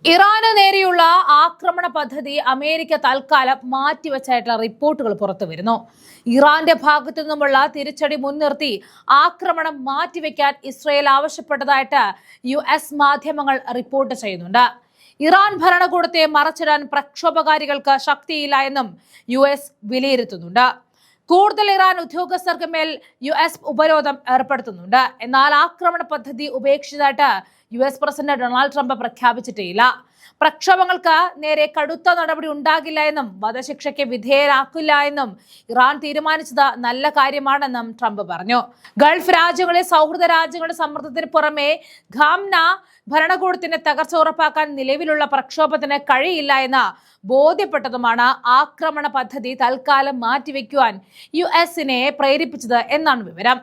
ഇറാന് നേരെയുള്ള ആക്രമണ പദ്ധതി അമേരിക്ക തൽക്കാലം മാറ്റിവെച്ചായിട്ടുള്ള റിപ്പോർട്ടുകൾ പുറത്തു വരുന്നു. ഇറാന്റെ ഭാഗത്തു നിന്നുമുള്ള തിരിച്ചടി മുൻനിർത്തി ആക്രമണം മാറ്റിവെക്കാൻ ഇസ്രയേൽ ആവശ്യപ്പെട്ടതായിട്ട് US മാധ്യമങ്ങൾ റിപ്പോർട്ട് ചെയ്യുന്നുണ്ട്. ഇറാൻ ഭരണകൂടത്തെ മറച്ചിടാൻ പ്രക്ഷോഭകാരികൾക്ക് ശക്തിയില്ല എന്നും US വിലയിരുത്തുന്നുണ്ട്. കൂടുതൽ ഇറാൻ ഉദ്യോഗസ്ഥർക്ക് മേൽ US ഉപരോധം ഏർപ്പെടുത്തുന്നുണ്ട്. എന്നാൽ ആക്രമണ പദ്ധതി ഉപേക്ഷിച്ചതായിട്ട് US പ്രസിഡന്റ് ഡൊണാൾഡ് ട്രംപ് പ്രഖ്യാപിച്ചിട്ടേയില്ല. പ്രക്ഷോഭങ്ങൾക്ക് നേരെ കടുത്ത നടപടി ഉണ്ടാകില്ല എന്നും വധശിക്ഷയ്ക്ക് വിധേയരാക്കില്ല എന്നും ഇറാൻ തീരുമാനിച്ചത് നല്ല കാര്യമാണെന്നും ട്രംപ് പറഞ്ഞു. ഗൾഫ് രാജ്യങ്ങളെ സൗഹൃദ രാജ്യങ്ങളുടെ സമ്മർദ്ദത്തിന് പുറമെ ഖാംന ഭരണകൂടത്തിന്റെ തകർച്ച ഉറപ്പാക്കാൻ നിലവിലുള്ള പ്രക്ഷോഭത്തിന് കഴിയില്ല എന്ന് ബോധ്യപ്പെട്ടതുമാണ് ആക്രമണ പദ്ധതി തൽക്കാലം മാറ്റിവെക്കുവാൻ US-നെ പ്രേരിപ്പിച്ചത് എന്നാണ് വിവരം.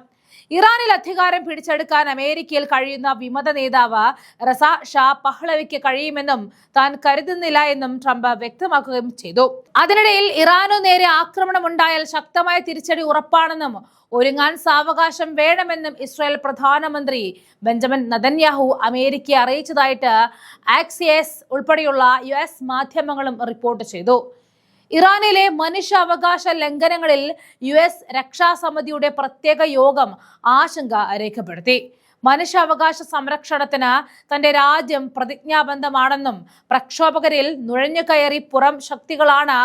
ഇറാനിൽ അധികാരം പിടിച്ചെടുക്കാൻ അമേരിക്കയിൽ കഴിയുന്ന വിമത നേതാവ് റസ ഷാ പഹ്ലവിക്ക് കഴിയുമെന്നും താൻ കരുതുന്നില്ല എന്നും ട്രംപ് വ്യക്തമാക്കുകയും ചെയ്തു. അതിനിടയിൽ ഇറാനു നേരെ ആക്രമണം ഉണ്ടായാൽ ശക്തമായ തിരിച്ചടി ഉറപ്പാണെന്നും ഒരുങ്ങാൻ സാവകാശം വേണമെന്നും ഇസ്രായേൽ പ്രധാനമന്ത്രി ബെഞ്ചമിൻ നെതന്യാഹു അമേരിക്കയെ അറിയിച്ചതായിട്ട് ആക്സിയസ് ഉൾപ്പെടെയുള്ള US മാധ്യമങ്ങളും റിപ്പോർട്ട് ചെയ്തു. ഇറാനിലെ മനുഷ്യാവകാശ ലംഘനങ്ങളിൽ US രക്ഷാസമിതിയുടെ പ്രത്യേക യോഗം ആശങ്ക രേഖപ്പെടുത്തി. മനുഷ്യാവകാശ സംരക്ഷണത്തിന് തന്റെ രാജ്യം പ്രതിജ്ഞാബദ്ധമാണെന്നും പ്രക്ഷോഭകരിൽ നുഴഞ്ഞുകയറി പുറം ശക്തികളാണ്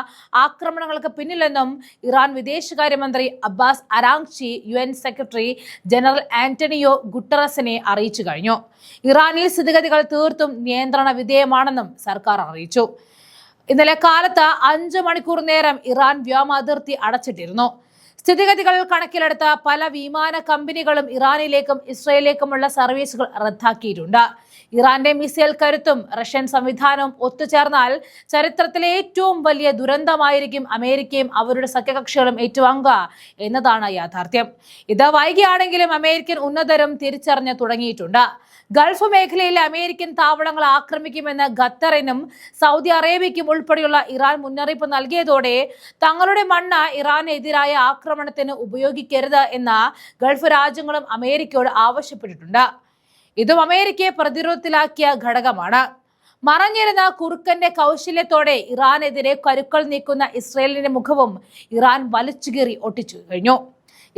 ആക്രമണങ്ങൾക്ക് പിന്നിലെന്നും ഇറാൻ വിദേശകാര്യമന്ത്രി Abbas Araghchi UN secretary general Antonio ഗുട്ടറസിനെ അറിയിച്ചു കഴിഞ്ഞു. ഇറാനിൽ സ്ഥിതിഗതികൾ തീർത്തും നിയന്ത്രണ വിധേയമാണെന്നും സർക്കാർ അറിയിച്ചു. ഇന്നലെ കാലത്ത് 5 മണിക്കൂർ നേരം ഇറാൻ വ്യോമ അതിർത്തി അടച്ചിട്ടിരുന്നു. സ്ഥിതിഗതികൾ കണക്കിലെടുത്ത പല വിമാന കമ്പനികളും ഇറാനിലേക്കും ഇസ്രയേലിലേക്കുമുള്ള സർവീസുകൾ റദ്ദാക്കിയിട്ടുണ്ട്. ഇറാന്റെ മിസൈൽ കരുത്തും റഷ്യൻ സംവിധാനവും ഒത്തുചേർന്നാൽ ചരിത്രത്തിലെ ഏറ്റവും വലിയ ദുരന്തമായിരിക്കും അമേരിക്കയും അവരുടെ സഖ്യകക്ഷികളും ഏറ്റുവാങ്ങുക എന്നതാണ് യാഥാർത്ഥ്യം. ഇത് വൈകിയാണെങ്കിലും അമേരിക്കൻ ഉന്നതരും തിരിച്ചറിഞ്ഞു തുടങ്ങിയിട്ടുണ്ട്. ഗൾഫ് മേഖലയിലെ അമേരിക്കൻ താവളങ്ങൾ ആക്രമിക്കുമെന്ന് ഖത്തറിനും സൗദി അറേബ്യയ്ക്കും ഉൾപ്പെടെയുള്ള ഇറാൻ മുന്നറിയിപ്പ് നൽകിയതോടെ തങ്ങളുടെ മണ്ണ് ഇറാനെതിരായ ആക്രമണത്തിന് ഉപയോഗിക്കരുത് എന്ന ഗൾഫ് രാജ്യങ്ങളും അമേരിക്കയോട് ആവശ്യപ്പെട്ടിട്ടുണ്ട്. ഇതും അമേരിക്കയെ പ്രതിരോധത്തിലാക്കിയ ഘടകമാണ്. മറഞ്ഞിരുന്ന കുറുക്കന്റെ കൗശല്യത്തോടെ ഇറാനെതിരെ കരുക്കൾ നീക്കുന്ന ഇസ്രയേലിന്റെ മുഖവും ഇറാൻ വലിച്ചുകീറി ഒട്ടിച്ചു കഴിഞ്ഞു.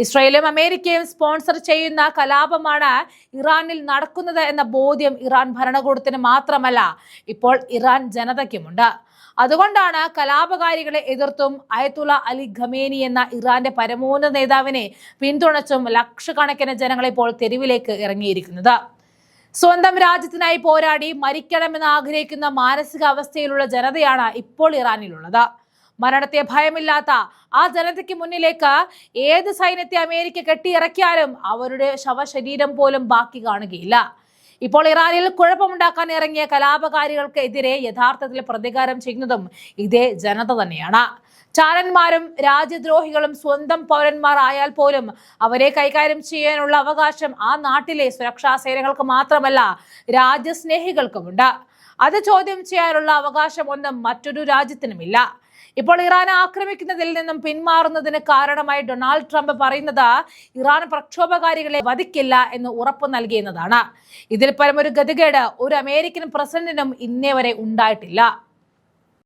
ഇസ്രയേലും അമേരിക്കയും സ്പോൺസർ ചെയ്യുന്ന കലാപമാണ് ഇറാനിൽ നടക്കുന്നത് എന്ന ബോധ്യം ഇറാൻ ഭരണകൂടത്തിന് മാത്രമല്ല ഇപ്പോൾ ഇറാൻ ജനതയ്ക്കുമുണ്ട്. അതുകൊണ്ടാണ് കലാപകാരികളെ എതിർത്തും അയത്തുള്ള അലി ഖമേനി എന്ന ഇറാന്റെ പരമോന്നത നേതാവിനെ പിന്തുണച്ചും ലക്ഷക്കണക്കിന് ജനങ്ങൾ ഇപ്പോൾ തെരുവിലേക്ക് ഇറങ്ങിയിരിക്കുന്നത്. സ്വന്തം രാജ്യത്തിനായി പോരാടി മരിക്കണമെന്ന് ആഗ്രഹിക്കുന്ന മാനസികാവസ്ഥയിലുള്ള ജനതയാണ് ഇപ്പോൾ ഇറാനിലുള്ളത്. മരണത്തെ ഭയമില്ലാത്ത ആ ജനതയ്ക്ക് മുന്നിലേക്ക് ഏത് സൈന്യത്തെ അമേരിക്ക കെട്ടിയിറക്കിയാലും അവരുടെ ശവശരീരം പോലും ബാക്കി കാണുകയില്ല. ഇപ്പോൾ ഇറാനിൽ കുഴപ്പമുണ്ടാക്കാൻ ഇറങ്ങിയ കലാപകാരികൾക്ക് എതിരെ യഥാർത്ഥത്തിൽ പ്രതികാരം ചെയ്യുന്നതും ഇതേ ജനത തന്നെയാണ്. ചാരന്മാരും രാജ്യദ്രോഹികളും സ്വന്തം പൗരന്മാർ ആയാൽ പോലും അവരെ കൈകാര്യം ചെയ്യാനുള്ള അവകാശം ആ നാട്ടിലെ സുരക്ഷാ സേനകൾക്ക് മാത്രമല്ല രാജ്യസ്നേഹികൾക്കുമുണ്ട്. അത് ചോദ്യം ചെയ്യാനുള്ള അവകാശം ഒന്നും മറ്റൊരു രാജ്യത്തിനുമില്ല. ഇപ്പോൾ ഇറാൻ ആക്രമിക്കുന്നതിൽ നിന്നും പിന്മാറുന്നതിന് കാരണമായി ഡൊണാൾഡ് ട്രംപ് പറയുന്നത് ഇറാൻ പ്രക്ഷോഭകാരികളെ വധിക്കില്ല എന്ന് ഉറപ്പു നൽകിയെന്നതാണ്. ഇതിൽ പരം ഒരു ഗതികേട് ഒരു അമേരിക്കൻ പ്രസിഡന്റിനും ഇന്നേ വരെ ഉണ്ടായിട്ടില്ല.